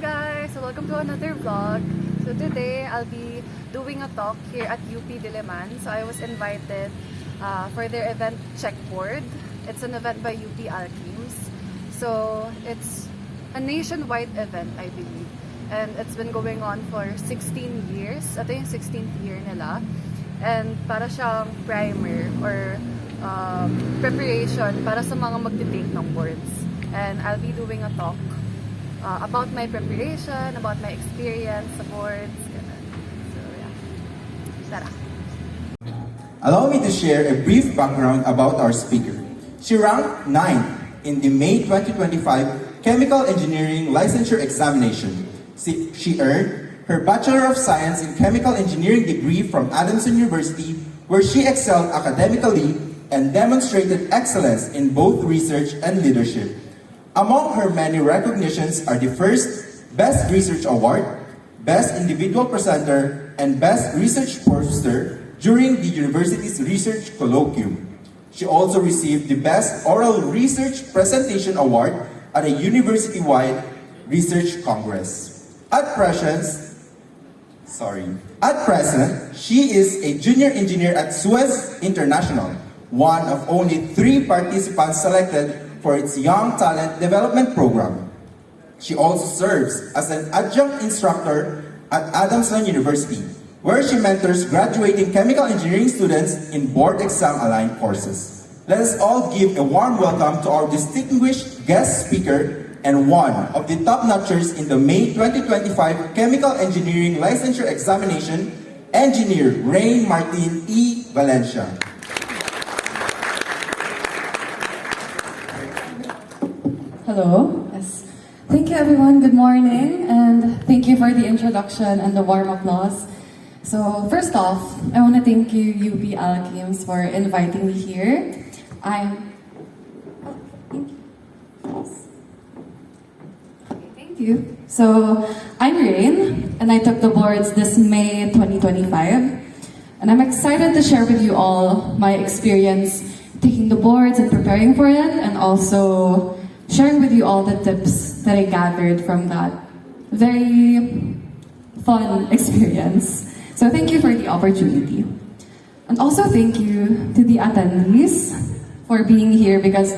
guys! So welcome to another vlog. So today I'll be doing a talk here at UP Diliman. So I was invited for their event Checkboard. It's an event by UP Alchems. So it's a nationwide event, I believe. And it's been going on for 16 years. Ito yung 16th year nila. And para siyang primer or preparation para sa mga magte-take ng boards. And I'll be doing a talk about my preparation, about my experience sa boards. So yeah, tara. Allow me to share a brief background about our speaker. She ranked 9th in the May 2025 Chemical Engineering Licensure Examination. She earned her Bachelor of Science in Chemical Engineering degree from Adamson University, where she excelled academically and demonstrated excellence in both research and leadership. Among her many recognitions are the first Best Research Award, Best Individual Presenter, and Best Research Poster during the university's Research Colloquium. She also received the Best Oral Research Presentation Award at a university-wide research congress. At present, she is a junior engineer at Suez International, one of only 3 participants selected for its Young Talent Development Program. She also serves as an adjunct instructor at Adamson University, where she mentors graduating chemical engineering students in board exam-aligned courses. Let us all give a warm welcome to our distinguished guest speaker and one of the top-notchers in the May 2025 Chemical Engineering Licensure Examination, Engineer Rain Martin E. Valencia. Hello. Yes. Thank you everyone. Good morning and thank you for the introduction and the warm applause. So first off, I want to thank you UP Alchems for inviting me here. Thank you. So I'm Rain and I took the boards this May 2025 and I'm excited to share with you all my experience taking the boards and preparing for it, and also sharing with you all the tips that I gathered from that very fun experience. So thank you for the opportunity. And also thank you to the attendees for being here, because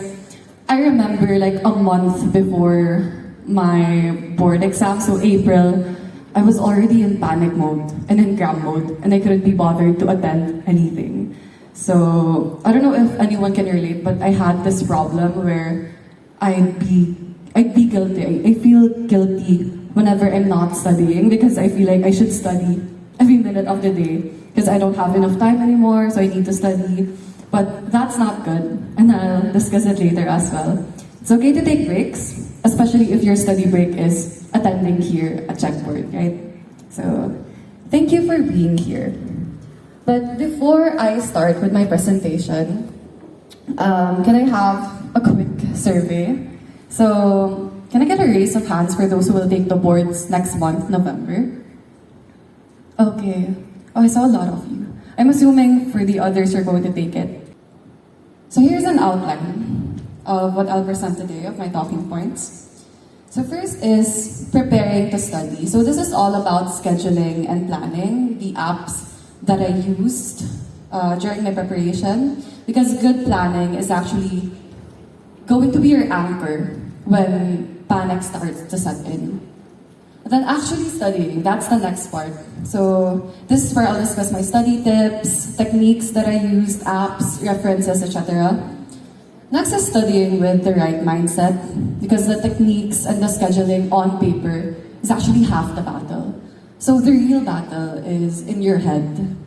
I remember like a month before my board exam, so April, I was already in panic mode and in cram mode, and I couldn't be bothered to attend anything. So I don't know if anyone can relate, but I had this problem where I'd be guilty. I feel guilty whenever I'm not studying, because I feel like I should study every minute of the day because I don't have enough time anymore, so I need to study. But that's not good, and I'll discuss it later as well. It's okay to take breaks, especially if your study break is attending here at Checkboard, right? So thank you for being here. But before I start with my presentation, can I have a quick survey? So, can I get a raise of hands for those who will take the boards next month, November? Okay. Oh, I saw a lot of you. I'm assuming for the others you're going to take it. So here's an outline of what I'll present today, of my talking points. So first is preparing to study. So this is all about scheduling and planning the apps that I used during my preparation, because good planning is actually going to be your anchor when panic starts to set in. And then actually studying, that's the next part. So this is where I'll discuss my study tips, techniques that I used, apps, references, etc. Next is studying with the right mindset, because the techniques and the scheduling on paper is actually half the battle. So the real battle is in your head.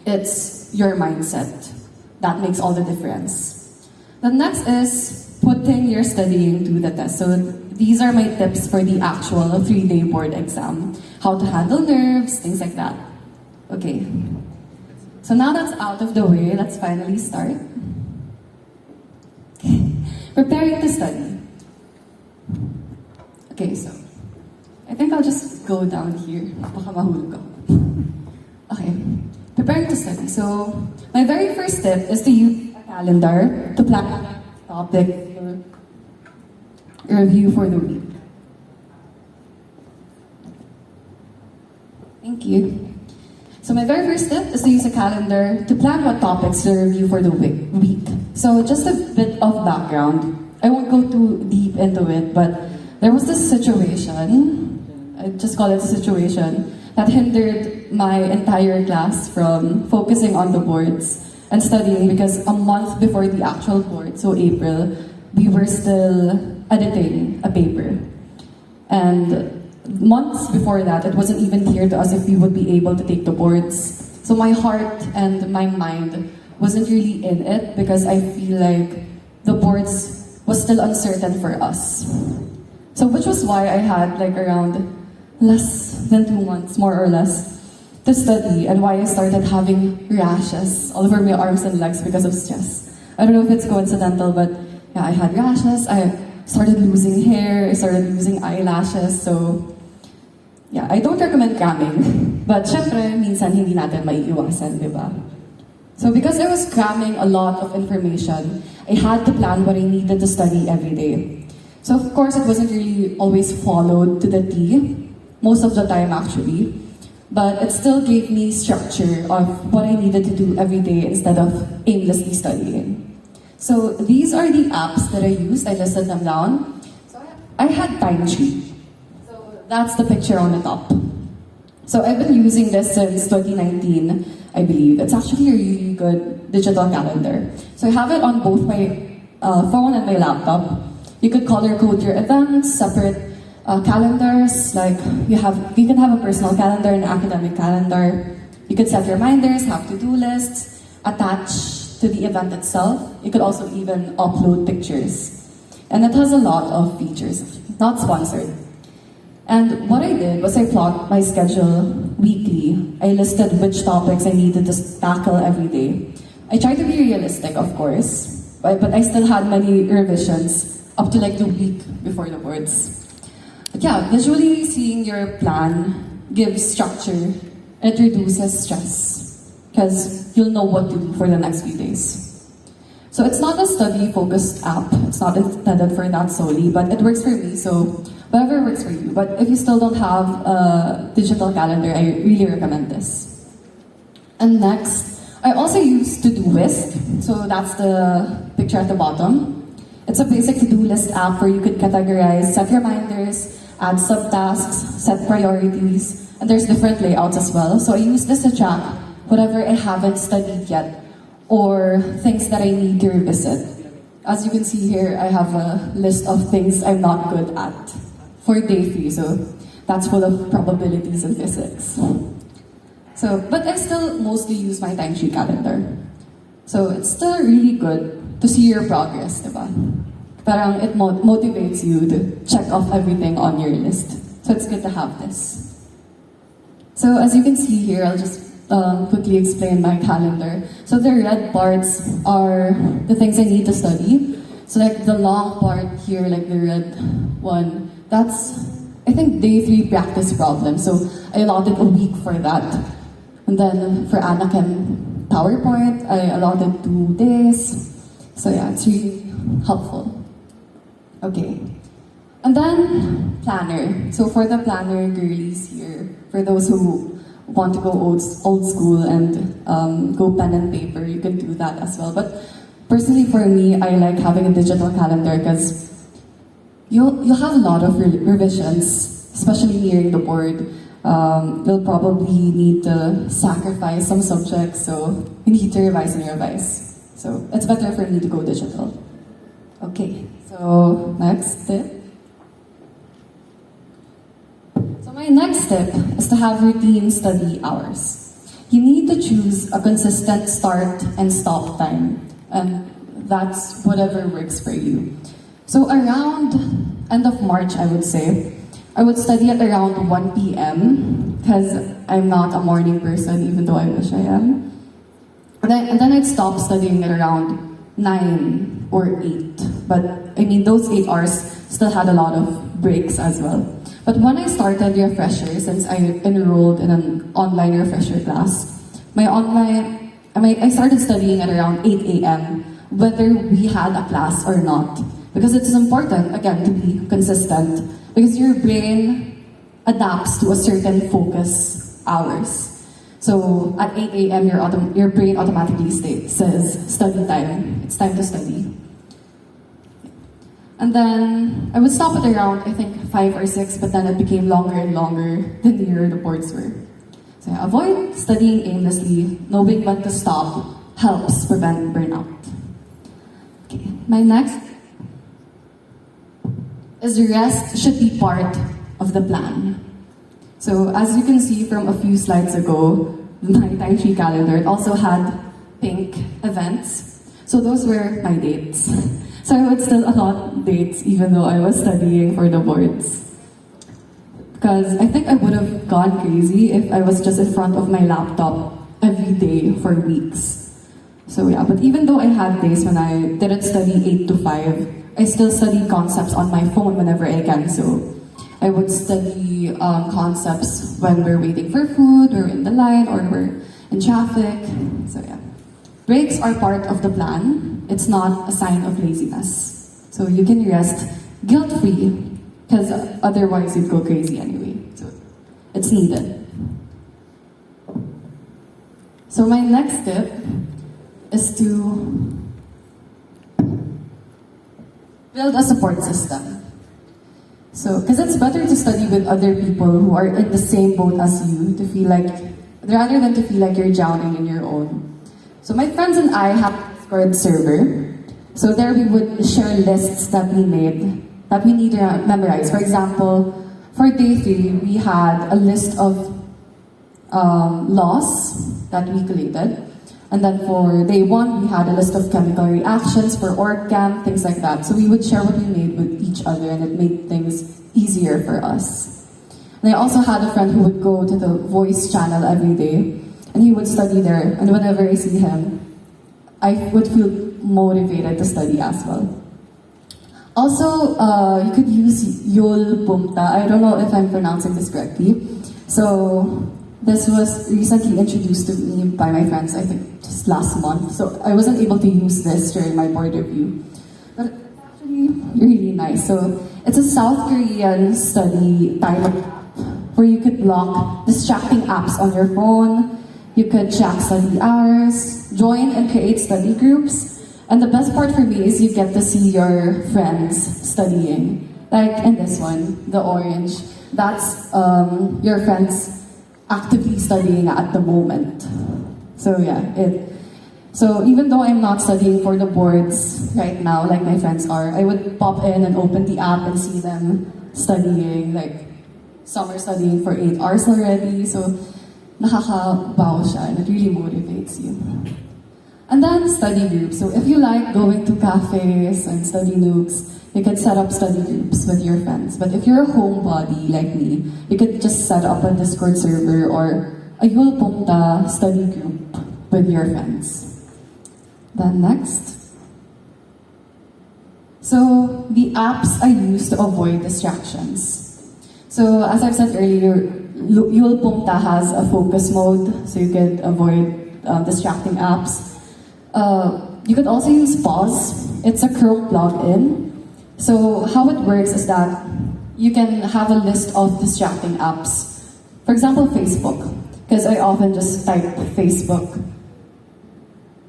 It's your mindset that makes all the difference. The next is putting your studying to the test. So these are my tips for the actual 3-day board exam. How to handle nerves, things like that. Okay. So now that's out of the way, let's finally start. Preparing to study. Okay, so I think I'll just go down here. Baka mahulog ako. Okay. Preparing to study. So my very first tip is to use a calendar to plan a topic or review for the week. Thank you. So my very first tip is to use a calendar to plan what topics to review for the week. So just a bit of background. I won't go too deep into it, but there was this situation, I just call it a situation, that hindered my entire class from focusing on the boards and studying because a month before the actual board, so April, we were still editing a paper. And months before that, it wasn't even clear to us if we would be able to take the boards. So my heart and my mind wasn't really in it because I feel like the boards was still uncertain for us. So which was why I had like around less than 2 months, more or less, to study, and why I started having rashes all over my arms and legs because of stress. I don't know if it's coincidental, but yeah, I had rashes, I started losing hair, I started losing eyelashes, so yeah, I don't recommend cramming. But syempre, minsan hindi natin maiiwasan, di ba? So because I was cramming a lot of information, I had to plan what I needed to study every day. So of course, it wasn't really always followed to the T, most of the time actually, but it still gave me structure of what I needed to do every day instead of aimlessly studying. So these are the apps that I used. I listed them down. So I had ChE. So that's the picture on the top. So I've been using this since 2019, I believe. It's actually a really good digital calendar. So I have it on both my phone and my laptop. You could color code your events, separate calendars, like you can have a personal calendar and an academic calendar. You could set reminders, have to-do lists, attach to the event itself. You could also even upload pictures. And it has a lot of features, not sponsored. And what I did was I plot my schedule weekly. I listed which topics I needed to tackle every day. I tried to be realistic, of course, but I still had many revisions up to like the week before the boards. But yeah, visually seeing your plan gives structure. It reduces stress because you'll know what to do for the next few days. So it's not a study-focused app. It's not intended for that solely, but it works for me, so whatever works for you. But if you still don't have a digital calendar, I really recommend this. And next, I also use Todoist. So that's the picture at the bottom. It's a basic to-do list app where you could categorize, set reminders, add subtasks, set priorities, and there's different layouts as well. So I use this to track whatever I haven't studied yet or things that I need to revisit. As you can see here, I have a list of things I'm not good at for day 3, so that's full of probabilities and physics. So, but I still mostly use my ChE calendar. So it's still really good to see your progress, diba? Parang it motivates you to check off everything on your list. So it's good to have this. So as you can see here, I'll just quickly explain my calendar. So the red parts are the things I need to study. So like the long part here, like the red one, that's, I think, day 3 practice problem. So I allotted a week for that. And then for Anakin PowerPoint, I allotted 2 days. So yeah, it's really helpful. Okay. And then planner. So for the planner girlies here, for those who want to go old school and go pen and paper, you can do that as well. But personally for me, I like having a digital calendar because you'll have a lot of revisions, especially nearing the board. You'll probably need to sacrifice some subjects, so you need to revise and revise. So it's better for me to go digital. Okay, so next tip. So my next tip is to have routine study hours. You need to choose a consistent start and stop time, and that's whatever works for you. So around end of March, I would say, I would study at around 1 p.m. because I'm not a morning person, even though I wish I am. And then I'd stop studying at around 9 or 8. But I mean, those 8 hours still had a lot of breaks as well. But when I started refresher, since I enrolled in an online refresher class, I started studying at around 8 a.m. whether we had a class or not. Because it's important, again, to be consistent. Because your brain adapts to a certain focus hours. So at 8 a.m., your brain automatically says, study time. It's time to study. And then I would stop at around, I think, 5 or 6, but then it became longer and longer the nearer the boards were. So yeah, avoid studying aimlessly. Knowing when to stop helps prevent burnout. Okay, my next is rest should be part of the plan. So as you can see from a few slides ago, my ChE calendar, it also had pink events. So those were my dates. So I would still allot dates even though I was studying for the boards. Because I think I would have gone crazy if I was just in front of my laptop every day for weeks. So yeah, but even though I had days when I didn't study 8 to 5, I still study concepts on my phone whenever I can. So I would study concepts when we're waiting for food, or in the line, or we're in traffic. So yeah. Breaks are part of the plan. It's not a sign of laziness. So you can rest guilt-free, because otherwise you'd go crazy anyway. So it's needed. So my next tip is to build a support system. So, because it's better to study with other people who are in the same boat as you, to feel like, rather than to feel like you're drowning in your own. So my friends and I have a Discord server. So there we would share lists that we made, that we need to memorize. For example, for day 3, we had a list of laws that we collated. And then for day 1, we had a list of chemical reactions for org-chem, things like that. So we would share what we made with each other, and it made things easier for us. And I also had a friend who would go to the voice channel every day, and he would study there. And whenever I see him, I would feel motivated to study as well. Also, you could use Yul Pumta. I don't know if I'm pronouncing this correctly. So this was recently introduced to me by my friends, I think just last month. So I wasn't able to use this during my board review. But it's actually really nice. So it's a South Korean study timer where you could block distracting apps on your phone. You could track study hours, join and create study groups. And the best part for me is you get to see your friends studying. Like in this one, the orange. That's your friends actively studying at the moment. So yeah, so even though I'm not studying for the boards right now, like my friends are, I would pop in and open the app and see them studying. Like some are studying for 8 hours already, so nakakabaw siya and it really motivates you. And then study groups. So if you like going to cafes and study nooks, you could set up study groups with your friends. But if you're a homebody like me, you could just set up a Discord server or a Yul Pumta study group with your friends. Then next. So the apps I use to avoid distractions. So as I've said earlier, Yul Pumta has a focus mode, so you could avoid distracting apps. You could also use pause. It's a Chrome plugin. So how it works is that you can have a list of distracting apps. For example, Facebook, because I often just type Facebook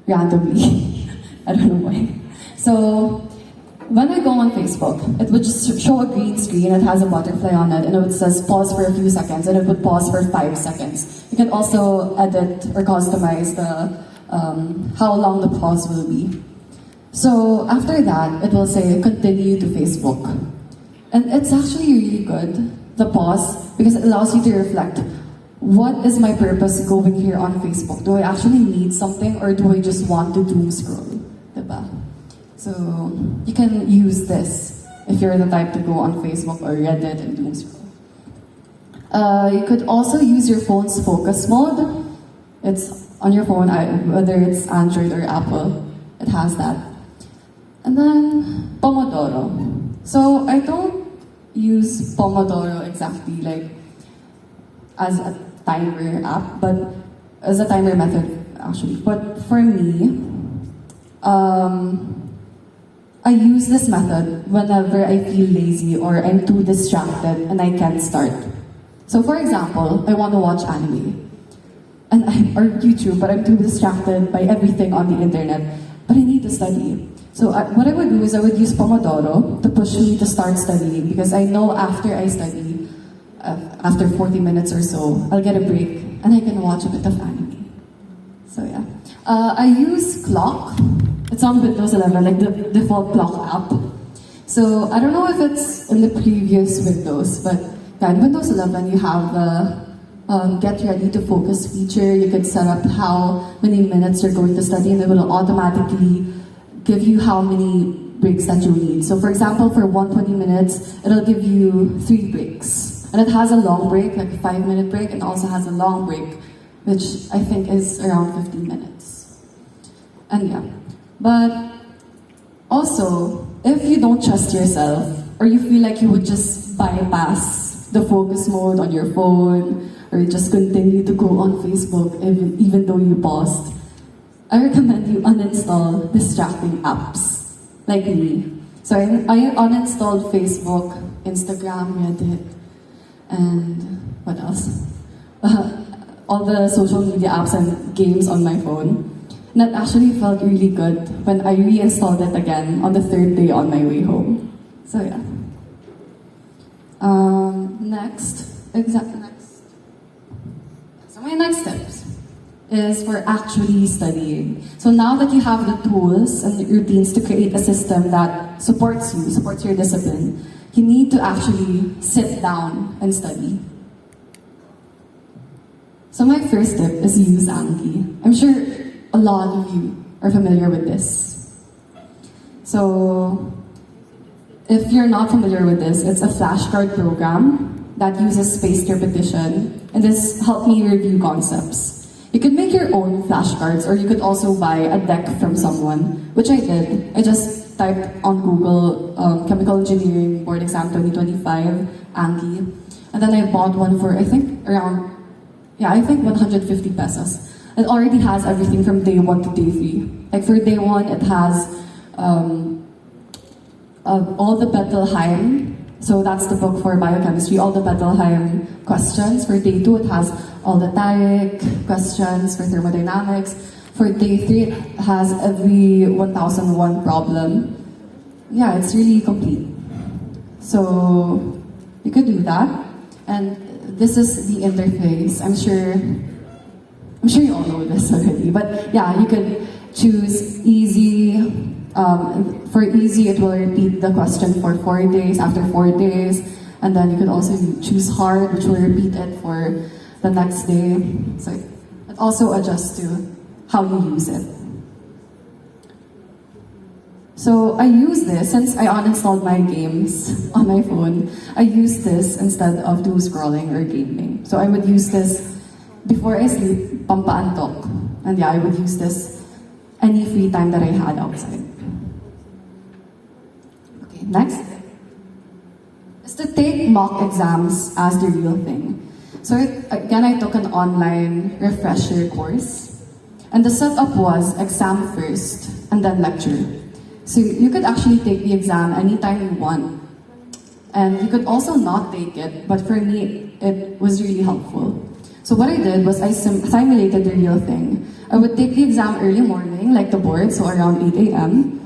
randomly. I don't know why. So when I go on Facebook, it would just show a green screen. It has a butterfly on it, and it says pause for a few seconds, and it would pause for 5 seconds. You can also edit or customize the how long the pause will be. So after that, it will say continue to Facebook. And it's actually really good, the pause, because it allows you to reflect. What is my purpose going here on Facebook? Do I actually need something, or do I just want to doom scroll? Diba? So you can use this if you're the type to go on Facebook or Reddit and doom scroll. You could also use your phone's focus mode. It's on your phone, whether it's Android or Apple, it has that. And then Pomodoro. So I don't use Pomodoro exactly like as a timer app, but as a timer method actually. But for me, I use this method whenever I feel lazy or I'm too distracted and I can't start. So for example, I want to watch anime. Or YouTube, but I'm too distracted by everything on the internet. But I need to study. So what I would do is I would use Pomodoro to push me to start studying because I know after I study, after 40 minutes or so, I'll get a break and I can watch a bit of anime. So yeah. I use Clock. It's on Windows 11, like the default Clock app. So I don't know if it's in the previous Windows, but yeah, in Windows 11 you have the get ready to focus feature. You could set up how many minutes you're going to study and it will automatically give you how many breaks that you need. So for example, for 120 minutes, it'll give you 3 breaks. And it has a long break, like a 5-minute break, and also has a long break, which I think is around 15 minutes. And yeah, but also, if you don't trust yourself, or you feel like you would just bypass the focus mode on your phone, or just continue to go on Facebook even though you paused, I recommend you uninstall distracting apps, like me. So I uninstalled Facebook, Instagram, Reddit, and what else? All the social media apps and games on my phone. And that actually felt really good when I reinstalled it again on the 3rd day on my way home. So yeah. Next. So my next tips is for actually studying. So now that you have the tools and the routines to create a system that supports you, supports your discipline, you need to actually sit down and study. So my first tip is use Anki. I'm sure a lot of you are familiar with this. So if you're not familiar with this, it's a flashcard program that uses spaced repetition, and this helped me review concepts. You could make your own flashcards, or you could also buy a deck from someone, which I did. I just typed on Google Chemical Engineering Board Exam 2025, Anki, and then I bought one for, I think 150 pesos. It already has everything from day 1 to day 3. Like for day 1, it has all the Bettelheim, so that's the book for biochemistry, all the Bettelheim questions. For day 2, it has all the Tariq questions for thermodynamics. For day 3, it has every 1001 problem. Yeah, it's really complete. So you could do that. And this is the interface. I'm sure you all know this already. But yeah, you could choose easy. For easy, it will repeat the question for 4 days, after 4 days. And then you could also choose hard, which will repeat it for the next day. So it also adjusts to how you use it. So I use this, since I uninstalled my games on my phone, I use this instead of doom scrolling or gaming. So I would use this before I sleep, pampaantok. And yeah, I would use this any free time that I had outside. Okay, next is to take mock exams as the real thing. So again, I took an online refresher course, and the setup was exam first and then lecture. So you could actually take the exam anytime you want. And you could also not take it, but for me, it was really helpful. So what I did was I simulated the real thing. I would take the exam early morning, like the board, so around 8 a.m.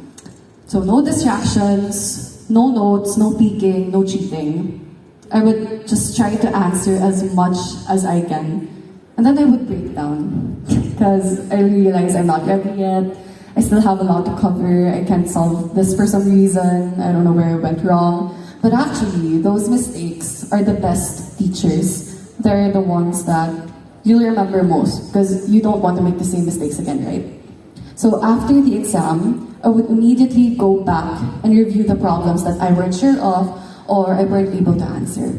So no distractions, no notes, no peeking, no cheating. I would just try to answer as much as I can. And then I would break down, because I realized I'm not ready yet. I still have a lot to cover. I can't solve this for some reason. I don't know where I went wrong. But actually, those mistakes are the best teachers. They're the ones that you'll remember most, because you don't want to make the same mistakes again, right? So after the exam, I would immediately go back and review the problems that I weren't sure of or I weren't able to answer.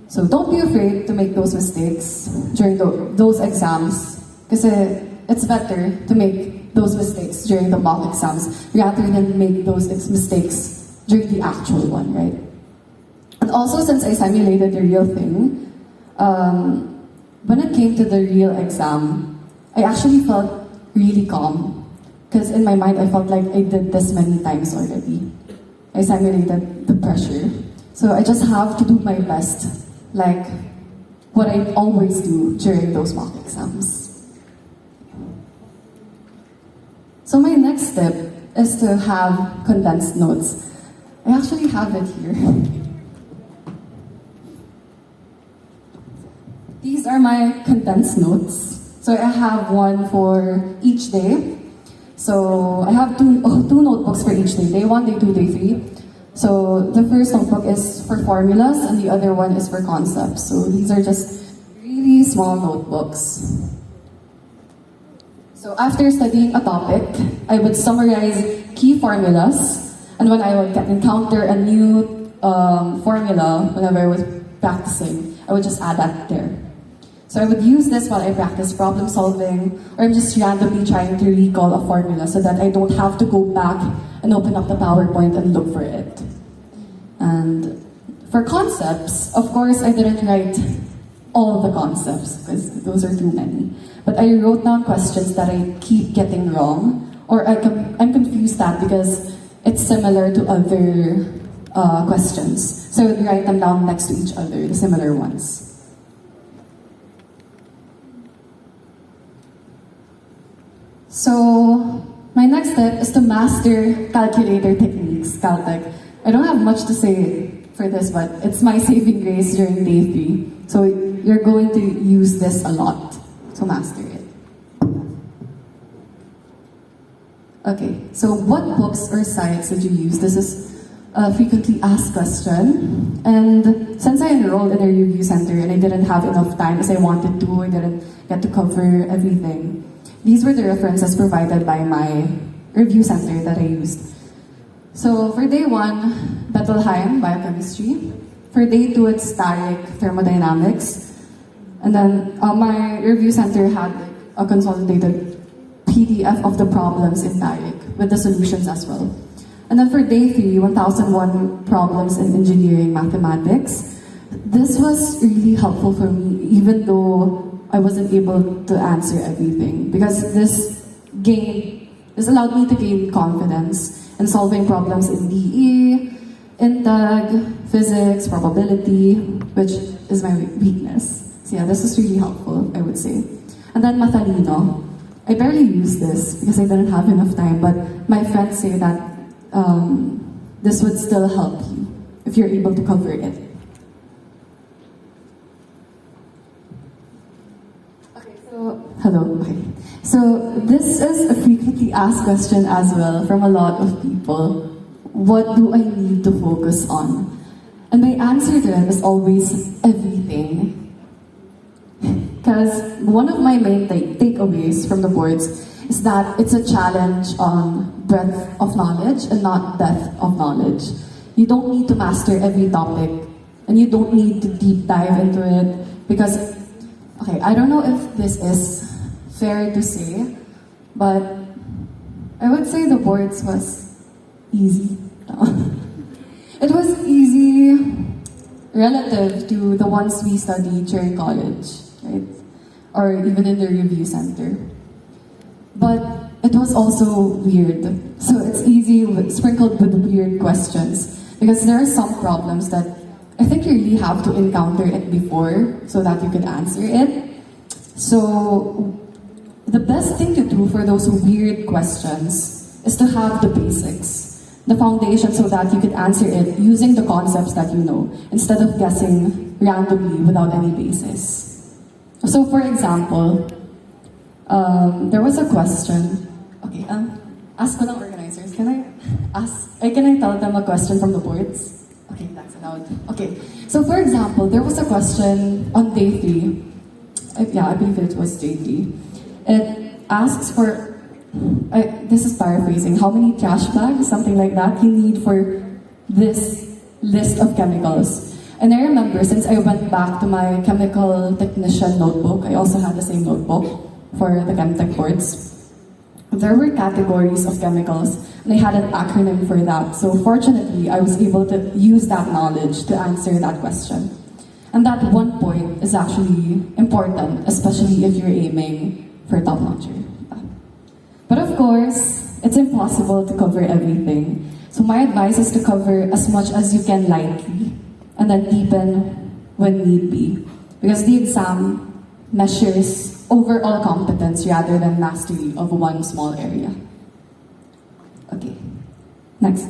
So don't be afraid to make those mistakes during those exams, because it's better to make those mistakes during the mock exams rather than make those mistakes during the actual one, right? And also, since I simulated the real thing, when it came to the real exam, I actually felt really calm, because in my mind I felt like I did this many times already. I simulated the pressure. So I just have to do my best, like what I always do during those mock exams. So my next step is to have condensed notes. I actually have it here. These are my condensed notes. So I have one for each day. So I have two notebooks for each day, day 1, day 2, day 3. So the first notebook is for formulas and the other one is for concepts. So these are just really small notebooks. So after studying a topic, I would summarize key formulas, and when I would encounter a new formula, whenever I was practicing, I would just add that there. So I would use this while I practice problem solving, or I'm just randomly trying to recall a formula so that I don't have to go back and open up the PowerPoint and look for it. And for concepts, of course, I didn't write all of the concepts because those are too many. But I wrote down questions that I keep getting wrong, or I'm confused at because it's similar to other questions. So I would write them down next to each other, the similar ones. So my next step is to master calculator techniques, Caltech. I don't have much to say for this, but it's my saving grace during day 3. So you're going to use this a lot to master it. Okay, so what books or sites did you use? This is a frequently asked question. And since I enrolled in a review center and I didn't have enough time as I wanted to, I didn't get to cover everything. These were the references provided by my review center that I used. So for day 1, Bettelheim, biochemistry. For day 2, it's Starik, thermodynamics. And then my review center had a consolidated PDF of the problems in Starik with the solutions as well. And then for day 3, 1001 problems in engineering mathematics. This was really helpful for me, even though I wasn't able to answer everything, because this allowed me to gain confidence in solving problems in DE, INTEG, physics, probability, which is my weakness. So yeah, this is really helpful, I would say. And then Matalino. I barely use this because I didn't have enough time, but my friends say that this would still help you if you're able to cover it. Hello. Okay. So this is a frequently asked question as well from a lot of people. What do I need to focus on? And my answer to it is always everything. Because one of my main takeaways from the boards is that it's a challenge on breadth of knowledge and not depth of knowledge. You don't need to master every topic, and you don't need to deep dive into it because, okay, I don't know if this is fair to say, but I would say the boards was easy. It was easy relative to the ones we studied during college, right? Or even in the review center. But it was also weird. So it's easy, sprinkled with weird questions. Because there are some problems that I think you really have to encounter it before so that you can answer it. So the best thing to do for those weird questions is to have the basics, the foundation, so that you can answer it using the concepts that you know, instead of guessing randomly without any basis. So for example, there was a question. Okay, ask ko ng organizers. Can I tell them a question from the boards? Okay, that's allowed. Okay, so for example, there was a question on day 3. I believe it was day 3. It asks for, this is paraphrasing, how many trash bags, something like that, you need for this list of chemicals. And I remember, since I went back to my chemical technician notebook, I also had the same notebook for the Chemtech boards. There were categories of chemicals, and I had an acronym for that. So fortunately, I was able to use that knowledge to answer that question. And that one point is actually important, especially if you're aiming for top notcher. But of course, it's impossible to cover everything. So my advice is to cover as much as you can lightly, and then deepen when need be. because the exam measures overall competence rather than mastery of one small area. Okay, next.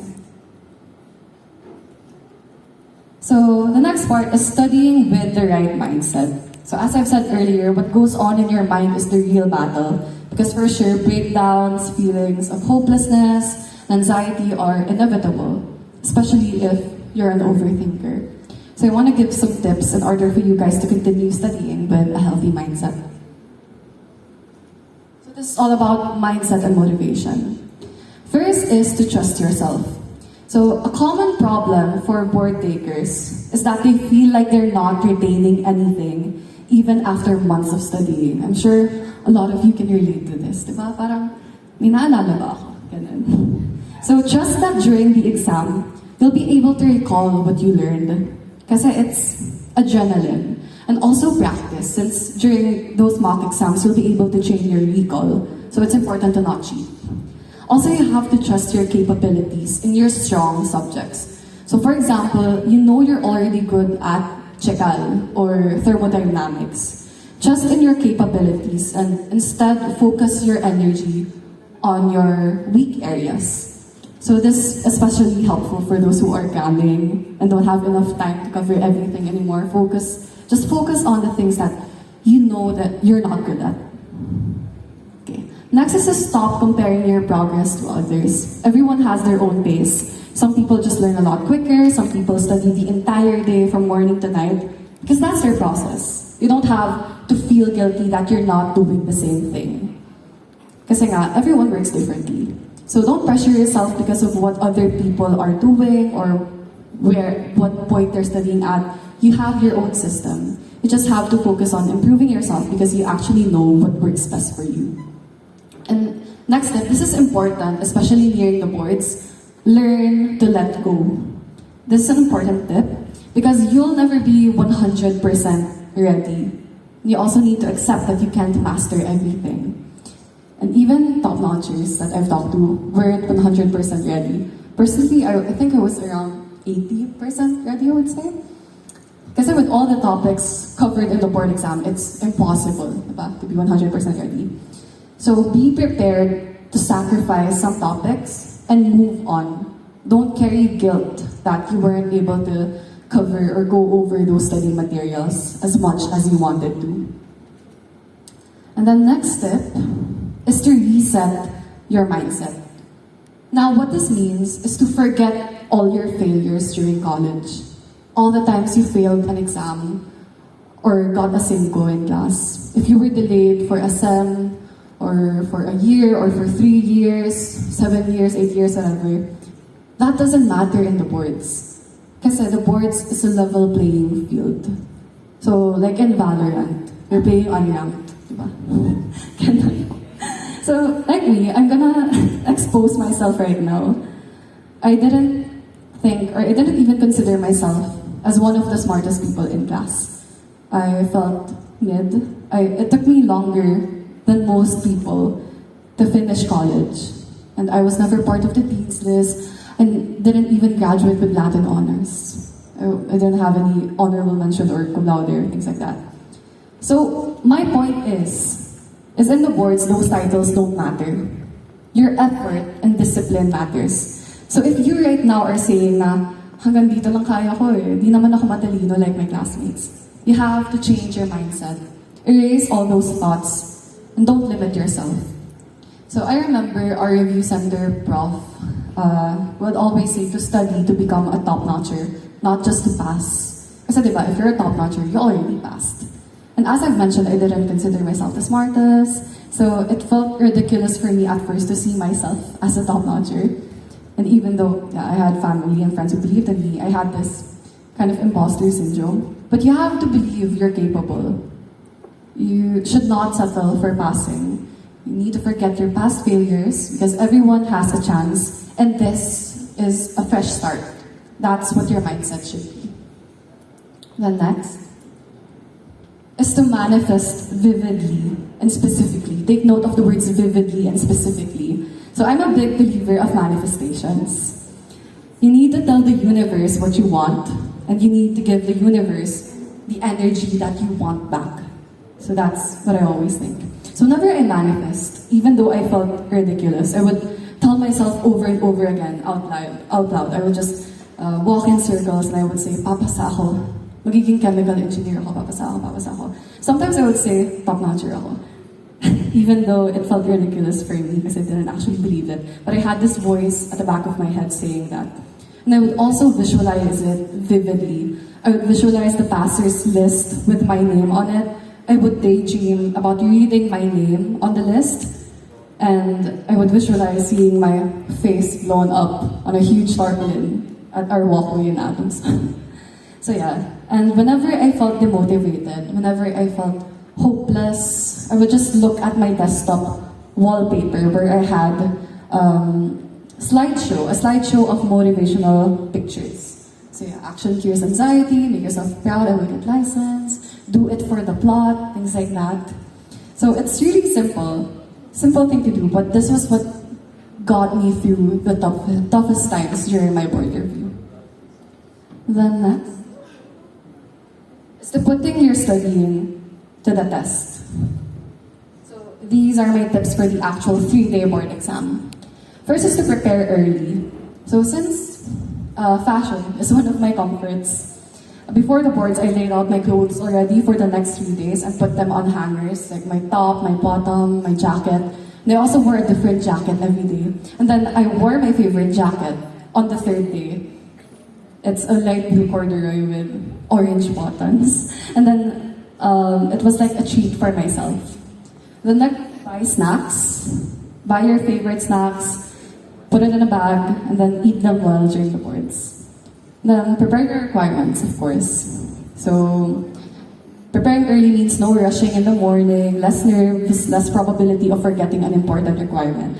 So the next part is studying with the right mindset. So as I've said earlier, what goes on in your mind is the real battle. Because for sure, breakdowns, feelings of hopelessness, anxiety are inevitable, especially if you're an overthinker. So I want to give some tips in order for you guys to continue studying with a healthy mindset. So this is all about mindset and motivation. First is to trust yourself. So a common problem for board takers is that they feel like they're not retaining anything even after months of studying. I'm sure a lot of you can relate to this, diba? Parang, may naalala ba ako? Ganun. So trust that during the exam, you'll be able to recall what you learned. Kasi it's adrenaline. And also practice, since during those mock exams, you'll be able to train your recall. So it's important to not cheat. Also, you have to trust your capabilities in your strong subjects. So for example, you know you're already good at ChE or thermodynamics. Trust in your capabilities and instead focus your energy on your weak areas. So this is especially helpful for those who are cramming and don't have enough time to cover everything anymore. Just focus on the things that you know that you're not good at. Okay. Next is to stop comparing your progress to others. Everyone has their own pace. Some people just learn a lot quicker, some people study the entire day from morning to night, because that's their process. You don't have to feel guilty that you're not doing the same thing. Kasi nga, everyone works differently. So don't pressure yourself because of what other people are doing or what point they're studying at. You have your own system. You just have to focus on improving yourself because you actually know what works best for you. And next step, this is important, especially nearing the boards. Learn to let go. This is an important tip because you'll never be 100% ready. You also need to accept that you can't master everything. And even top-notchers that I've talked to weren't 100% ready. Personally, I think I was around 80% ready, I would say. Because with all the topics covered in the board exam, it's impossible to be 100% ready. So be prepared to sacrifice some topics and move on. Don't carry guilt that you weren't able to cover or go over those study materials as much as you wanted to. And the next step is to reset your mindset. Now, what this means is to forget all your failures during college. All the times you failed an exam or got a 5 in class. If you were delayed for a SEM or for a year or for 3 years, 7 years, 8 years, whatever, that doesn't matter in the boards. Kasi the boards is a level playing field. So, like in Valorant, you're playing unranked, diba? So, like me, I'm gonna expose myself right now. I didn't even consider myself as one of the smartest people in class. I felt mid. It took me longer than most people to finish college. And I was never part of the dean's list and didn't even graduate with Latin honors. I didn't have any honorable mention or cum laude or things like that. So, my point is in the boards, those titles don't matter. Your effort and discipline matters. So if you right now are saying na, hanggang dito lang kaya ko di naman ako matalino like my classmates, you have to change your mindset. Erase all those thoughts and don't limit yourself. So I remember our review center prof would always say to study to become a top-notcher, not just to pass. Kasi diba, if you're a top-notcher, you already passed. And as I've mentioned, I didn't consider myself the smartest, so it felt ridiculous for me at first to see myself as a top-notcher. And even though I had family and friends who believed in me, I had this kind of imposter syndrome. But you have to believe you're capable. You should not settle for passing. You need to forget your past failures because everyone has a chance, and this is a fresh start. That's what your mindset should be. Then next is to manifest vividly and specifically. Take note of the words vividly and specifically. So I'm a big believer of manifestations. You need to tell the universe what you want, and you need to give the universe the energy that you want back. So that's what I always think. So whenever I manifest, even though I felt ridiculous, I would tell myself over and over again out loud. I would just walk in circles and I would say, papasa ako. Magiging chemical engineer ako, papasa ako. Sometimes I would say, top-notcher ako. Even though it felt ridiculous for me because I didn't actually believe it. But I had this voice at the back of my head saying that. And I would also visualize it vividly. I would visualize the passer's list with my name on it. I would daydream about reading my name on the list. And I would visualize seeing my face blown up on a huge tarpaulin at our walkway in Adams. So yeah, and whenever I felt demotivated, whenever I felt hopeless, I would just look at my desktop wallpaper where I had a slideshow of motivational pictures. So yeah, action cures anxiety, make yourself proud, I will get licensed, do it for the plot, things like that. So it's really simple thing to do, but this was what got me through the toughest times during my board review. Then next is to putting your studying to the test. So these are my tips for the actual 3-day board exam. First is to prepare early. So since fashion is one of my comforts, before the boards I laid out my clothes already for the next 3 days and put them on hangers, like my top, my bottom, my jacket. And I also wore a different jacket every day. And then I wore my favorite jacket on the 3rd day. It's a light blue corduroy with orange buttons. And then it was like a treat for myself. Then buy snacks, buy your favorite snacks, put it in a bag, and then eat them well during the boards. Then prepare your requirements, of course. So preparing early means no rushing in the morning, less nerves, less probability of forgetting an important requirement.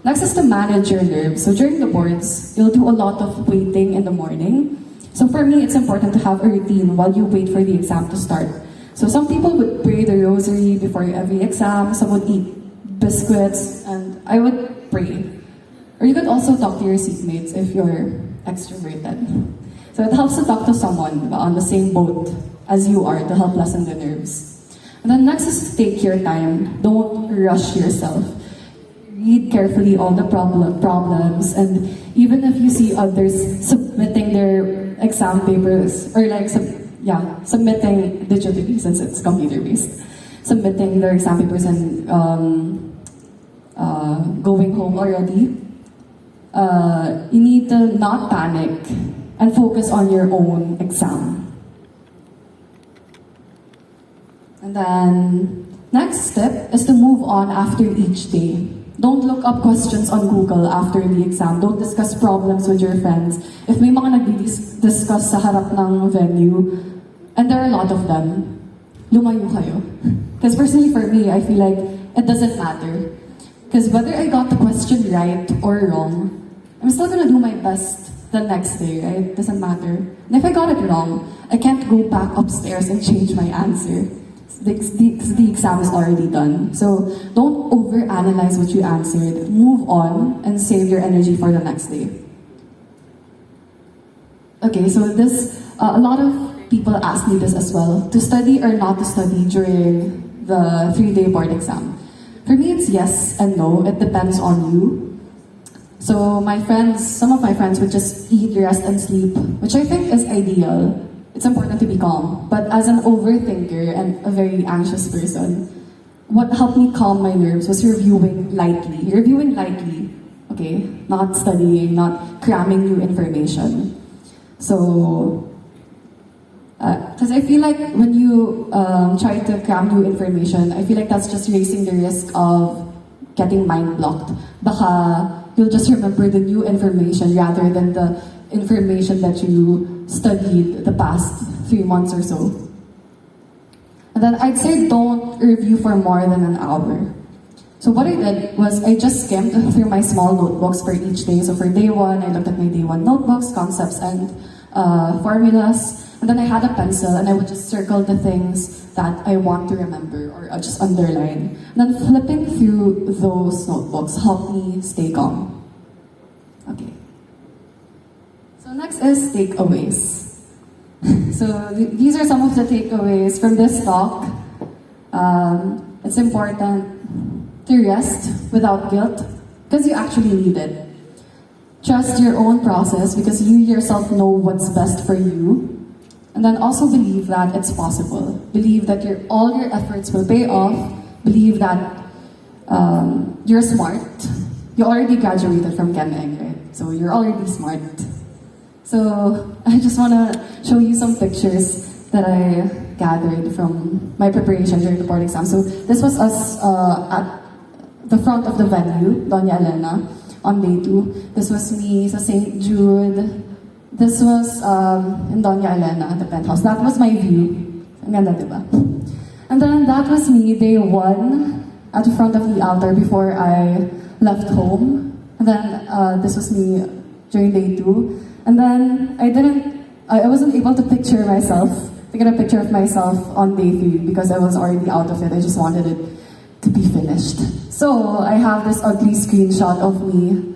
Next is to manage your nerves. So during the boards, you'll do a lot of waiting in the morning. So for me, it's important to have a routine while you wait for the exam to start. So some people would pray the rosary before every exam, some would eat biscuits, and I would pray. Or you could also talk to your seatmates if you're extroverted. So it helps to talk to someone on the same boat as you are to help lessen the nerves. And then next is to take your time. Don't rush yourself. Read carefully all the problems, and even if you see others submitting their exam papers, or like, submitting digitally since it's computer-based, submitting their exam papers and going home already, you need to not panic and focus on your own exam. And then, next step is to move on after each day. Don't look up questions on Google after the exam. Don't discuss problems with your friends. If may mga nagdi-discuss sa harap ng venue, and there are a lot of them, lumayo kayo. Because personally for me, I feel like it doesn't matter. Because whether I got the question right or wrong, I'm still gonna do my best the next day, right? Doesn't matter. And if I got it wrong, I can't go back upstairs and change my answer. The exam is already done. So don't overanalyze what you answered. Move on and save your energy for the next day. Okay, so this, a lot of people ask me this as well. To study or not to study during the 3-day board exam? For me, it's yes and no. It depends on you. So some of my friends would just eat, rest, and sleep, which I think is ideal. It's important to be calm. But as an overthinker and a very anxious person, what helped me calm my nerves was reviewing lightly. Reviewing lightly, okay? Not studying, not cramming new information. So, because I feel like when you try to cram new information, I feel like that's just raising the risk of getting mind blocked. Baka you'll just remember the new information rather than the information that you studied the past 3 months or so. And then I'd say don't review for more than an hour. So what I did was I just skimmed through my small notebooks for each day. So for day 1, I looked at my day 1 notebooks, concepts, and formulas. And then I had a pencil and I would just circle the things that I want to remember or just underline. And then flipping through those notebooks helped me stay calm. Okay. So next is takeaways. So these are some of the takeaways from this talk. It's important to rest without guilt because you actually need it. Trust your own process because you yourself know what's best for you. And then also believe that it's possible. Believe that all your efforts will pay off. Believe that you're smart. You already graduated from ChE, right? So you're already smart. So I just want to show you some pictures that I gathered from my preparation during the board exam. So this was us at the front of the venue, Doña Elena, on day 2. This was me sa St. Jude. This was in Doña Elena, the penthouse. That was my view. Ang ganda, diba? And then that was me, day 1, at the front of the altar before I left home. And then this was me during day 2. And then I wasn't able to get a picture of myself on day 3 because I was already out of it. I just wanted it to be finished. So I have this ugly screenshot of me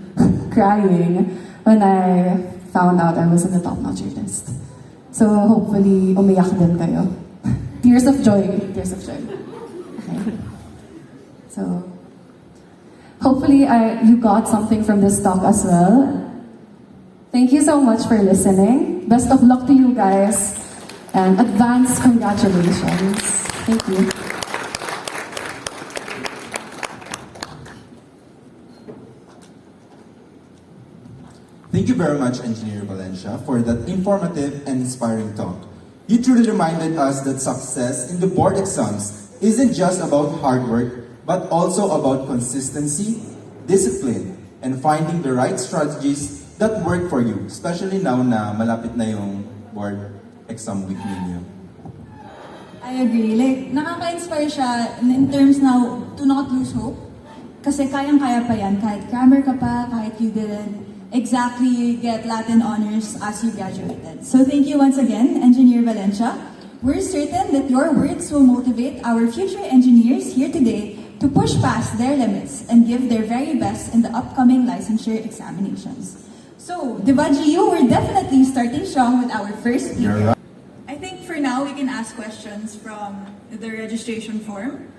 crying when I found out I was in the top-notcher list. So hopefully, umiyak din kayo. Tears of joy. Tears of joy. Okay. So, hopefully you got something from this talk as well. Thank you so much for listening. Best of luck to you guys. And advance congratulations. Thank you. Thank you very much, Engineer Valencia, for that informative and inspiring talk. You truly reminded us that success in the board exams isn't just about hard work, but also about consistency, discipline, and finding the right strategies that work for you, especially now na malapit na yung board exam week ninyo. I agree. Like, nakaka-inspire siya in terms now to not lose hope. Kasi kayang-kaya pa yan. Kahit crammer ka pa, kahit you didn't exactly get Latin honors as you graduated. So thank you once again, Engineer Valencia. We're certain that your words will motivate our future engineers here today to push past their limits and give their very best in the upcoming licensure examinations. So, diba, GU, we're definitely starting strong with our first speaker. I think for now we can ask questions from the registration form.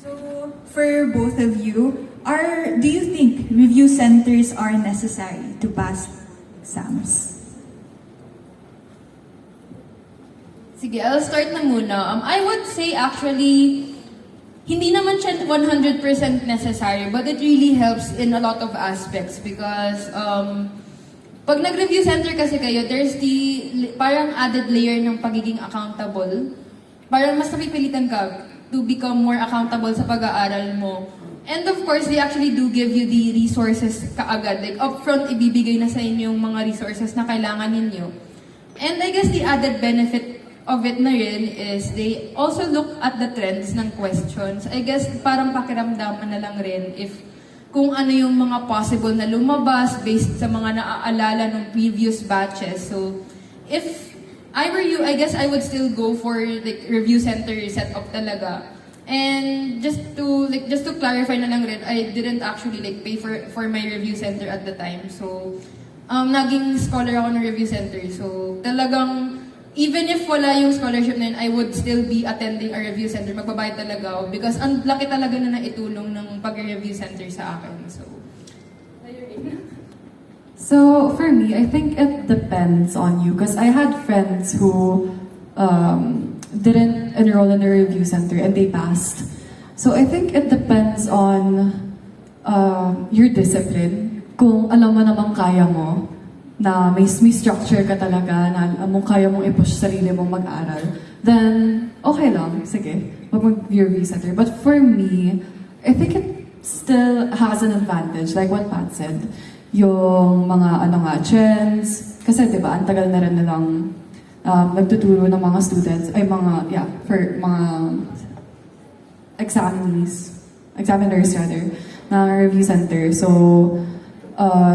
So, for both of you, do you think review centers are necessary to pass exams? Sige, I'll start na muna. I would say actually, hindi naman siya 100% necessary, but it really helps in a lot of aspects because pag nag-review center kasi kayo, there's the parang added layer ng pagiging accountable. Parang mas napipilitan ka to become more accountable sa pag-aaral mo. And of course, they actually do give you the resources kaagad. Like upfront, ibibigay na sa inyo yung mga resources na kailangan ninyo. And I guess the added benefit of it na rin is they also look at the trends ng questions. I guess parang pakiramdaman na lang rin if kung ano yung mga possible na lumabas based sa mga naaalala ng previous batches. So, if I were you, I guess I would still go for like review center setup talaga. And just to clarify na lang rin, I didn't actually like pay for my review center at the time. So, naging scholar ako ng review center. So, talagang even if wala yung scholarship na yun, I would still be attending a review center. Magbabayad talaga ako because ang laki talaga na naitulong ng pag-review center sa akin. So for me, I think it depends on you because I had friends who didn't enroll in a review center and they passed. So I think it depends on your discipline. Kung alam mo namang kaya mo, na may structure ka talaga, na alam mo kaya mong i-push sarili mong mag-aral, then okay lang, sige, mag-review center. But for me, I think it still has an advantage, like what Pat said. Yung mga trends. Kasi diba, ang tagal na rin nilang nagtuturo ng mga students, for mga examiners rather, na review center. So,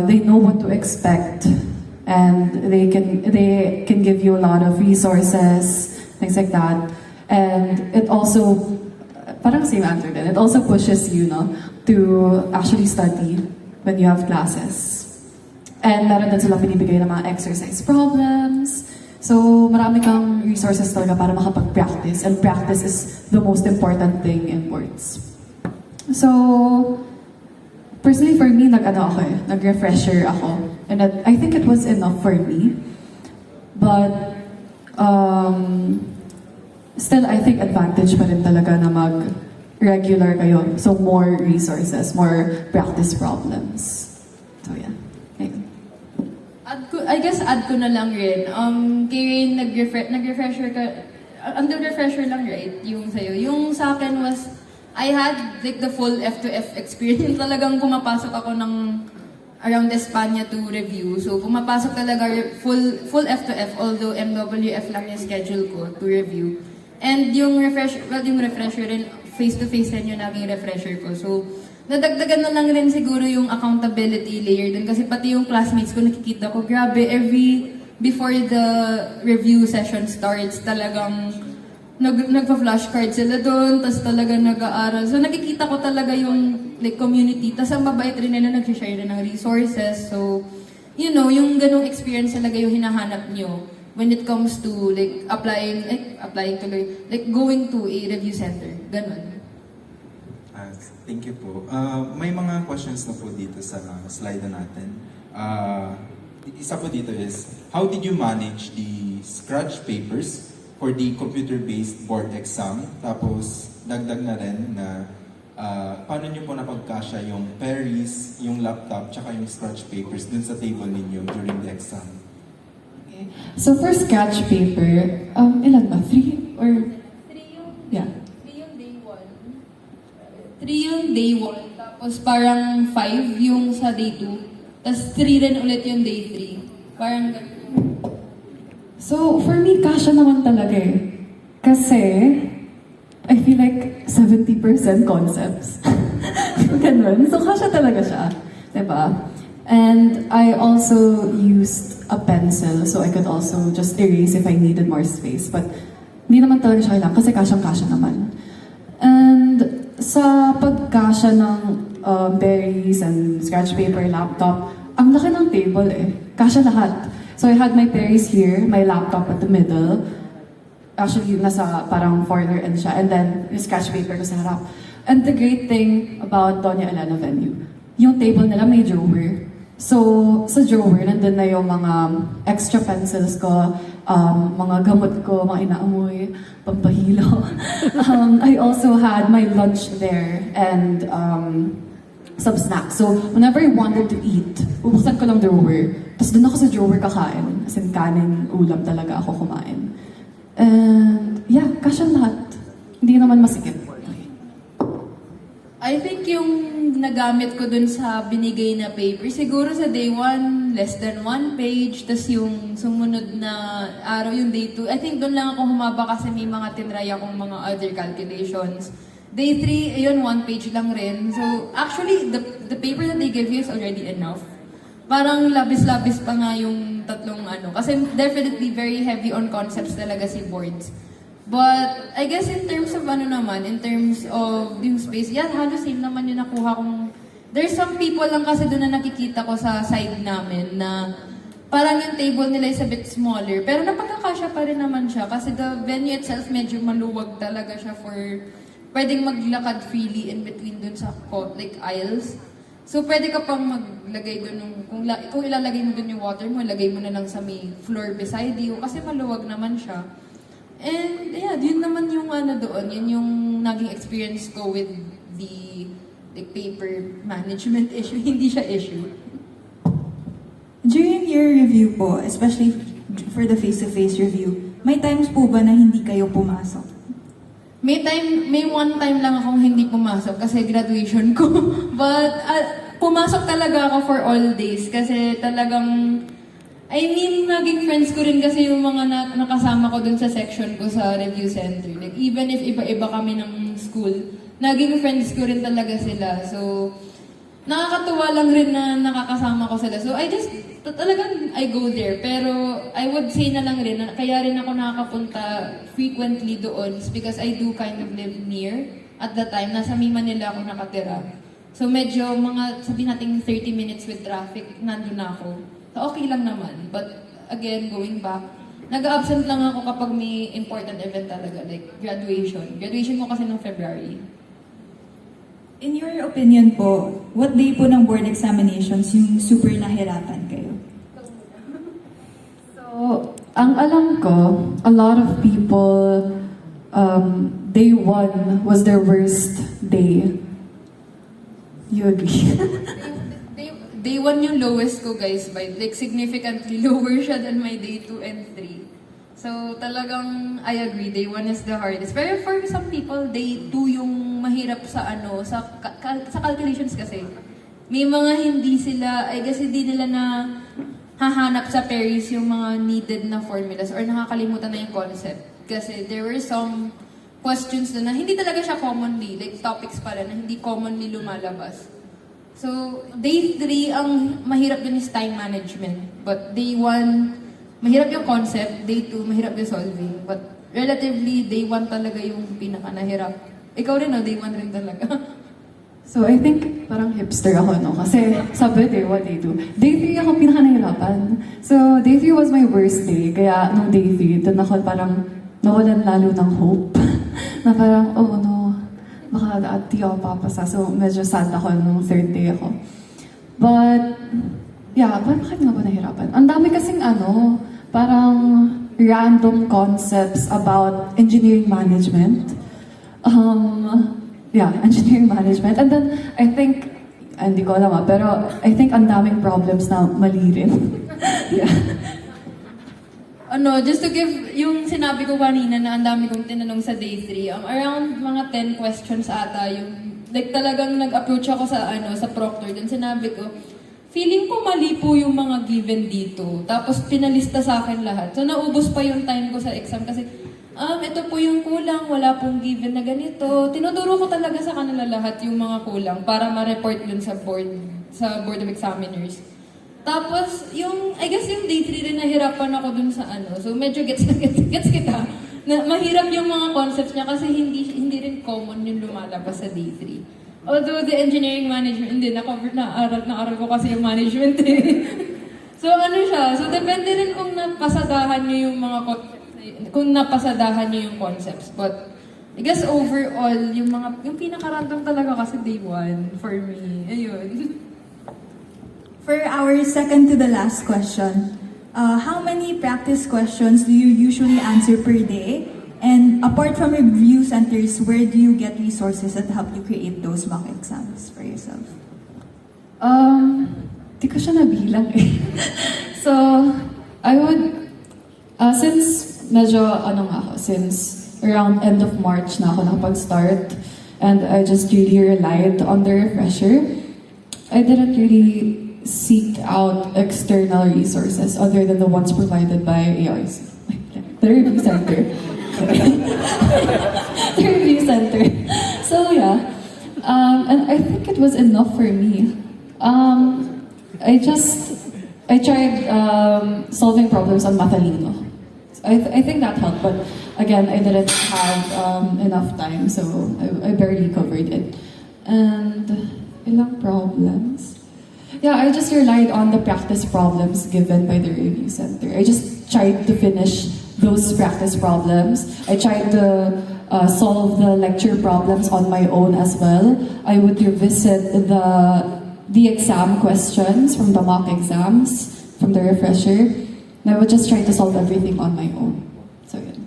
they know what to expect and they can give you a lot of resources, things like that. And it also, parang same answer din, it also pushes you, to actually study when you have classes. And meron din silang binibigay ng mga exercise problems. So, marami kang resources talaga para makapag-practice, and practice is the most important thing in boards. So, personally for me, nag-refresher ako. And I think it was enough for me. But, still, I think advantage pa rin talaga na mag-regular kayo. So, more resources, more practice problems. So, yeah. Ayun. I guess add ko na lang rin. Kay Rain, nag-refresher ka, under-refresher lang, right? Yung sa'yo. Yung sa akin was, I had like the full F to F experience. Talagang pumapasok ako ng around Espanya to review. So pumapasok talaga full F to F, although MWF lang yung schedule ko to review. And yung refresher rin, face-to-face rin yung naging refresher ko. So nadagdagan na lang rin siguro yung accountability layer din. Kasi pati yung classmates ko nakikita ko, grabe, before the review session starts, talagang nagpa-flashcard sila doon, tas talaga nag-aaral. So nakikita ko talaga yung like community, tas ang mabait rin nila, nag-share rin ng resources. So, you know, yung ganong experience talaga yung hinahanap nyo when it comes to like applying tuloy, like going to a review center. Ganon. Thank you po. May mga questions na po dito sa slide na natin. Isa po dito is, how did you manage the scratch papers for the computer-based board exam? Tapos, dagdag na rin na paano nyo po napagkasya yung Paris, yung laptop, tsaka yung scratch papers dun sa table ninyo during the exam? Okay. So for scratch paper, ilan ba? 3 or? 3 yung, Yeah. 3 yung day 1. 3 yung day 1. Tapos parang 5 yung sa day 2. Tapos 3 rin ulit yung day 3. Parang So, for me, kasha naman talaga eh. Kasi, I feel like 70% concepts. Ganun. So, kasha talaga siya. Diba? And I also used a pencil, so I could also just erase if I needed more space. But, hindi naman talaga siya kailangan kasi kasyang-kasya naman. And sa pagkasya ng berries and scratch paper, laptop, ang laki ng table eh. Kasya lahat. So I had my berries here, my laptop at the middle. Actually, nasa parang foreigner end siya. And then, yung scratch paper ko sa harap. And the great thing about Doña Elena Venue, yung table nila may drawer. So, sa drawer, nandun na yung mga extra pencils ko, mga gamot ko, mga inaamoy, pampahilo. I also had my lunch there and some snacks. So, whenever I wanted to eat, bubuksan ko lang drawer. Tapos doon ako sa drawer kakain. As in, kanin, ulam talaga ako kumain. And, yeah, kasya lahat. Hindi naman masikip. I think yung nagamit ko dun sa binigay na paper, siguro sa day 1, less than 1 page. Tapos yung sumunod na araw, yung day 2, I think dun lang ako humaba kasi may mga tinry akong mga other calculations. Day 3, ayun, 1 page lang rin. So, actually, the paper that they give you is already enough. Parang labis-labis pa nga yung tatlong ano. Kasi definitely very heavy on concepts talaga si boards. But, I guess in terms of ano naman, in terms of yung space, yeah, halos same naman yung nakuha kong... There's some people lang kasi doon na nakikita ko sa side namin na parang yung table nila is a bit smaller. Pero napagkakasya pa rin naman siya kasi the venue itself medyo maluwag talaga siya for pwedeng maglakad freely in between dun sa like aisles. So, pwede ka pang maglagay dun kung ilalagay mo dun yung water mo, ilagay mo na lang sa may floor beside you kasi maluwag naman siya. And yeah, yun naman yung ano doon, yun yung naging experience ko with the paper management issue. Hindi siya issue. During your review po, especially for the face-to-face review, may times po ba na hindi kayo pumasok? May one time lang akong hindi pumasok kasi graduation ko. But pumasok talaga ako for all days kasi talagang naging friends ko rin kasi yung mga nakasama ko dun sa section ko sa review center. Like, even if iba-iba kami ng school, naging friends ko rin talaga sila. So, nakakatuwa lang rin na nakakasama ko sila. So, I go there. Pero, I would say na lang rin, kaya rin ako nakakapunta frequently doon because I do kind of live near at the time. Nasa May Manila ako nakatira. So, medyo sabihin natin 30 minutes with traffic, nandun na ako. So, okay lang naman. But, again, going back, Nag-absent lang ako kapag may important event talaga, like graduation. Graduation ko kasi ng February. In your opinion po, what day po ng board examinations yung super nahirapan kayo? So, ang alam ko, a lot of people, day one was their worst day. You agree? Day 1 yung lowest ko, guys, by like significantly lower siya than my day 2 and 3. So talagang I agree, day 1 is the hardest. Pero for some people, day 2 yung mahirap sa sa calculations kasi. May mga hindi sila, I guess hindi nila na hahanap sa Paris yung mga needed na formulas or nakakalimutan na yung concept. Kasi there were some questions na hindi talaga siya commonly, like topics pala na hindi commonly lumalabas. So, day 3, ang mahirap din is time management. But day 1, mahirap yung concept. Day 2, mahirap yung solving. But relatively, day 1 talaga yung pinaka-nahirap. Ikaw rin, no? Day 1 rin talaga. So, I think parang hipster ako, no? Kasi sabi, day 1, day 2. Day 3 ako pinaka-nahirapan. So, day 3 was my worst day. Kaya nung day 3, doon ako parang nawalan lalo ng hope. Na parang, oh no, baka di ako papasa. So, medyo sad ako nung third day ako. But, yeah, bakit nga ba nahirapan? Ang dami kasing parang random concepts about engineering management. Engineering management. And then, I think, hindi ko alam pero I think ang daming problems na mali rin. Yeah. Just to give, yung sinabi ko kanina na ang dami kong tinanong sa day 3, around mga 10 questions ata, yung, like talagang nag-approach ako sa proctor, then sinabi ko, feeling ko mali po yung mga given dito. Tapos pinalista sa akin lahat. So naubos pa yung time ko sa exam kasi, ito po yung kulang, wala pong given na ganito. Tinuturo ko talaga sa kanila lahat yung mga kulang para ma-report dun sa board of examiners. Tapos, I guess yung day 3 rin nahirapan ako dun sa So medyo gets kita. Na mahirap yung mga concepts niya kasi hindi rin common yung lumalabas sa day 3. Although the engineering management, hindi, na-aral ko kasi yung management eh. So siya, so depende rin kung napasadahan niyo yung concepts. But, I guess overall, yung pinaka-random talaga kasi day 1 for me. Ayun. For our second to the last question, how many practice questions do you usually answer per day? And apart from review centers, where do you get resources that help you create those mock exams for yourself? Di ko siya nabilang eh. So, I would, since medyo since around end of March na ako nakapag-start, and I just really relied on the refresher, I didn't really seek out external resources other than the ones provided by ARC. The review center. The review center. So yeah, and I think it was enough for me. I tried solving problems on Matalino. I think that helped, but again, I didn't have enough time, so I barely covered it. And ilang problems? Yeah, I just relied on the practice problems given by the review center. I just tried to finish those practice problems. I tried to solve the lecture problems on my own as well. I would revisit the exam questions from the mock exams, from the refresher. And I would just try to solve everything on my own. So, yun.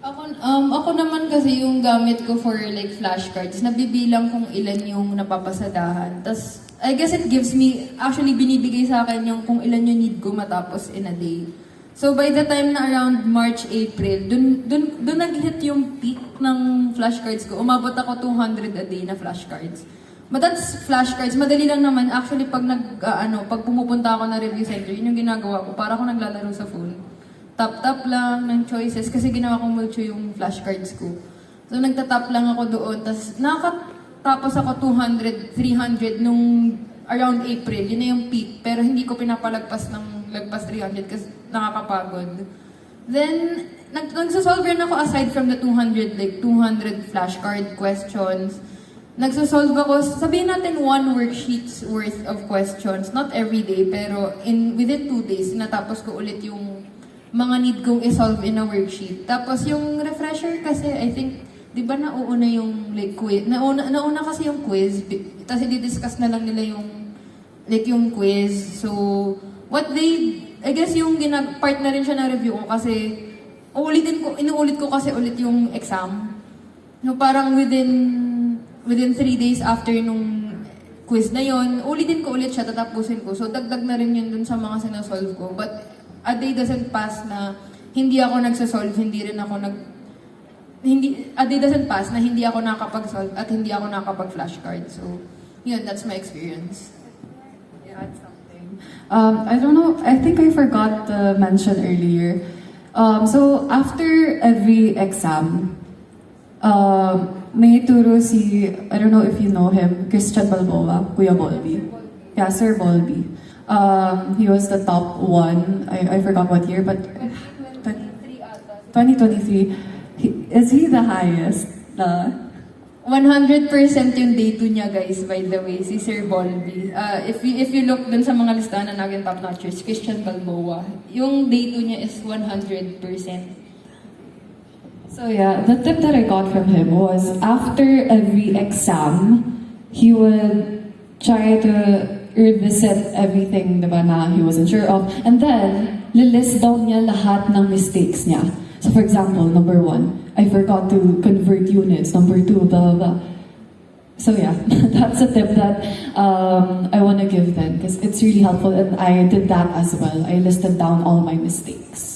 Ako naman kasi yung gamit ko for like flashcards, nabibilang kung ilan yung napapasadahan. Tas I guess it gives me, actually binibigay sa akin yung kung ilan yung need ko matapos in a day. So by the time na around March, April, dun nag-hit yung peak ng flashcards ko. Umabot ako 200 a day na flashcards. But that's flashcards. Madali lang naman. Actually, pag pumupunta ako na review center, yun yung ginagawa ko. Para ako naglalaro sa phone. Tap-tap lang ng choices kasi ginawa kong mulcho yung flashcards ko. So nagtatap lang ako doon. Tapos ako 200, 300 nung around April. Yun na yung peak. Pero hindi ko pinapalagpas ng lagpas 300 kasi nakakapagod. Then, nagsasolve rin ako aside from the 200 flashcard questions. Nagsasolve ako, sabihin natin 1 worksheet's worth of questions. Not every day, pero within 2 days, natapos ko ulit yung mga need kong isolve in a worksheet. Tapos yung refresher kasi, I think, di ba nauna yung like, quiz? Nauna kasi yung quiz, tapos i-discuss na lang nila yung quiz. So, I guess yung part na rin siya ng review ko kasi, inuulit ko kasi ulit yung exam. No, parang within 3 days after nung quiz na yon, ulitin ko ulit siya, tatapusin ko. So, dagdag na rin yun dun sa mga sinasolve ko. But, a day doesn't pass na hindi ako nagsasolve, a day doesn't pass na hindi ako nakapag-solve at hindi ako nakapag-flashcard. So, yun, that's my experience. Add something. I don't know, I think I forgot to mention earlier. So, after every exam, may turo I don't know if you know him, Christian Balboa, Kuya Bolby. Yeah, Sir Bolby. He was the top one. I forgot what year, but 2023. Is he the highest? 100% yung day 2 niya, guys, by the way, si Sir Bolby. If you look dun sa mga listahan na naging top notchers, Christian Balboa, yung day 2 niya is 100%. So yeah, the tip that I got from him was after every exam, he would try to revisit everything, diba, na he wasn't sure of, and then list down niya lahat ng mistakes niya. So for example, number 1, I forgot to convert units. Number 2, blah blah blah. So yeah, that's a tip that I want to give them because it's really helpful, and I did that as well. I listed down all my mistakes.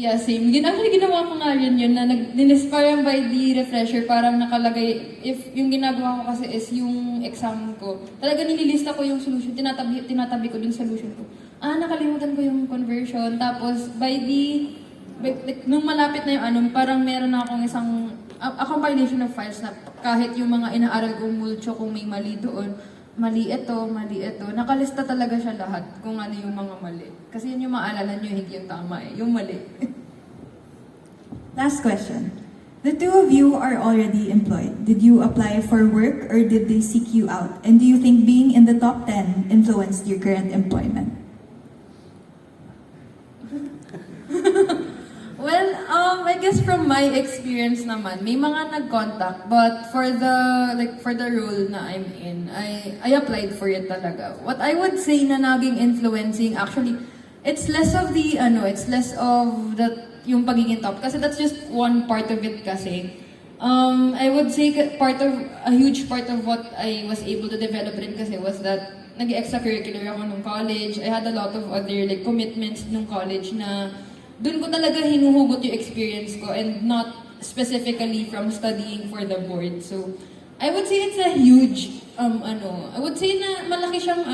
Yeah, same. Actually, ginawa ko nga rin yun na nag-list parang by the refresher, parang nakalagay, if yung ginagawa ko kasi is yung exam ko, talaga nililista ko yung solution, tinatabi ko dun solution ko. Nakalimutan ko yung conversion. Tapos, nung malapit na yung parang meron na akong a compilation of files na kahit yung mga inaaral kong mulcho kung may mali doon, mali ito, nakalista talaga siya lahat kung ano yung mga mali. Kasi yun yung maalala nyo, hindi yung tama yung mali. Last question. The two of you are already employed. Did you apply for work or did they seek you out? And do you think being in the top 10 influenced your current employment? Well, I guess from my experience naman, may mga nag-contact, but for the role na I'm in, I applied for it talaga. What I would say na naging influencing, actually, it's less of yung pagiging top, kasi that's just one part of it kasi. I would say a huge part of what I was able to develop rin kasi was that nag-extracurricular ako nung college. I had a lot of other commitments nung college na doon ko talaga hinuhugot yung experience ko and not specifically from studying for the board. So, I would say it's a huge, I would say na malaki siyang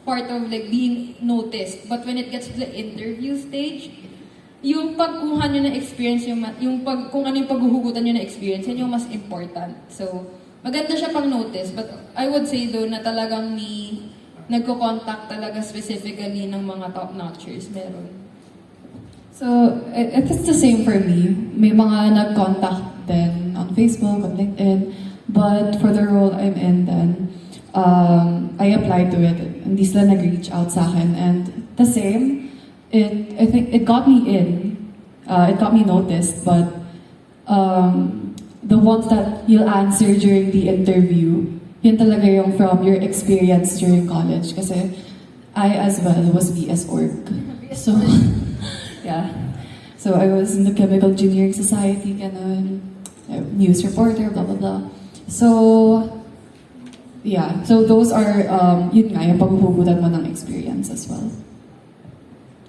part of being noticed. But when it gets to the interview stage, yung pagkuha nyo na experience, kung ano yung paghuhugutan nyo na experience, yun yung mas important. So, maganda siya pang notice. But I would say though na talagang nagko-contact talaga specifically ng mga top-notchers, meron. So, it's the same for me. May mga nag-contact din on Facebook, on LinkedIn. But for the role I'm in then, I applied to it. Hindi sila nag-reach out sa akin. And the same, I think it got me in. It got me noticed. But the ones that you'll answer during the interview, yun talaga yung from your experience during college. Kasi I as well was BS Org. So, yeah. So I was in the Chemical Engineering Society, ganun, news reporter, blah, blah, blah. So, yeah. So those are, yun nga, yung paghuhugutan mo ng experience as well.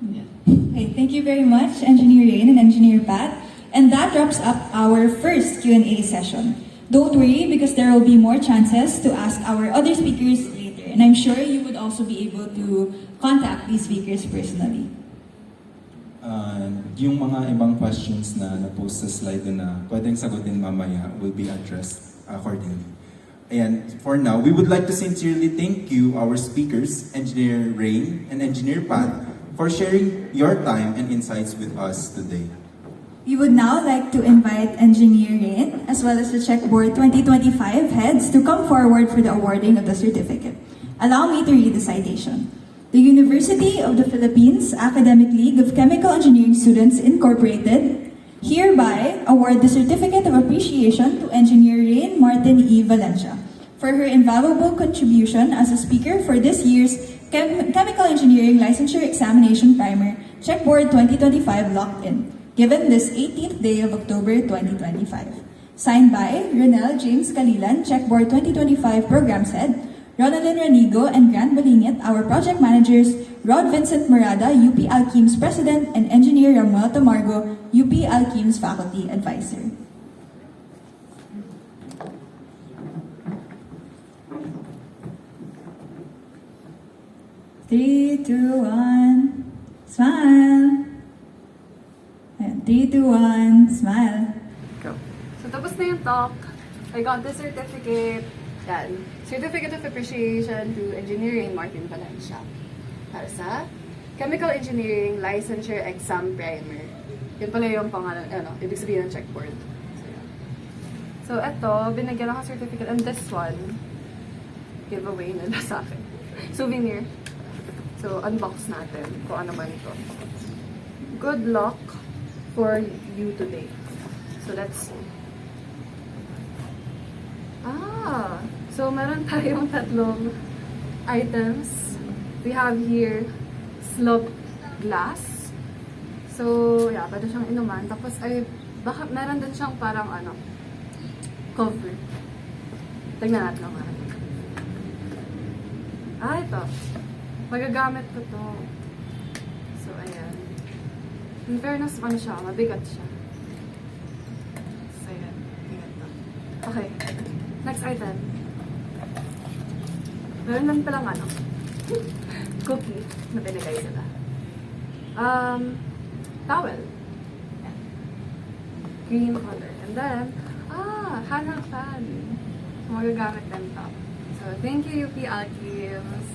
Yeah. Okay, thank you very much, Engineer Rain and Engineer Pat. And that wraps up our first Q&A session. Don't worry, because there will be more chances to ask our other speakers later. And I'm sure you would also be able to contact these speakers personally. Yung mga ibang questions na na-post sa slide na pwedeng sagutin mamaya will be addressed accordingly. And for now, we would like to sincerely thank you, our speakers, Engineer Rain and Engineer Pat, for sharing your time and insights with us today. We would now like to invite Engineer Rain, as well as the ChE Board 2025 heads to come forward for the awarding of the certificate. Allow me to read the citation. The University of the Philippines Academic League of Chemical Engineering Students Incorporated hereby award the Certificate of Appreciation to Engineer Rain Martin E. Valencia for her invaluable contribution as a speaker for this year's Chemical Engineering Licensure Examination Primer, Checkboard 2025 Locked In, given this 18th day of October 2025. Signed by Ronel James Calilan, Checkboard 2025 Programs Head, Ronaldin Ranigo and Grant Balingit, our project managers, Rod Vincent Morada, UP Alkim's President, and Engineer Ramuel Tamargo, UP Alkim's Faculty Advisor. Three, two, one, smile. Ayan, 3, 2, 1, smile. Go. So, tapos na yung talk. I got the certificate. Yan. Certificate of Appreciation to Engineering Martin Valencia. Para sa Chemical Engineering Licensure Exam Primer. Yun pala yung pangalan, ibig sabihin ng checkboard. So, yan. So, eto, binigyan ako certificate. And this one, giveaway nila sa akin. Souvenir. So, unbox natin kung ano man ito. Good luck for you today. So, let's see. So meron tayong tatlong items. We have here slop glass. So, yeah, pwede siyang inuman. Tapos, baka meron din siyang parang cover. Tignan natin naman. Ito. Magagamit ko to. So, ayan. In fairness, siya, mabigat siya. So, ayan. Tingnan to. Okay. Next item. Meron lang palang cookie na binigay sila. Towel. Ayan. Green color. And then, hand fan. Magagamit din to. So, thank you, UP Alkims.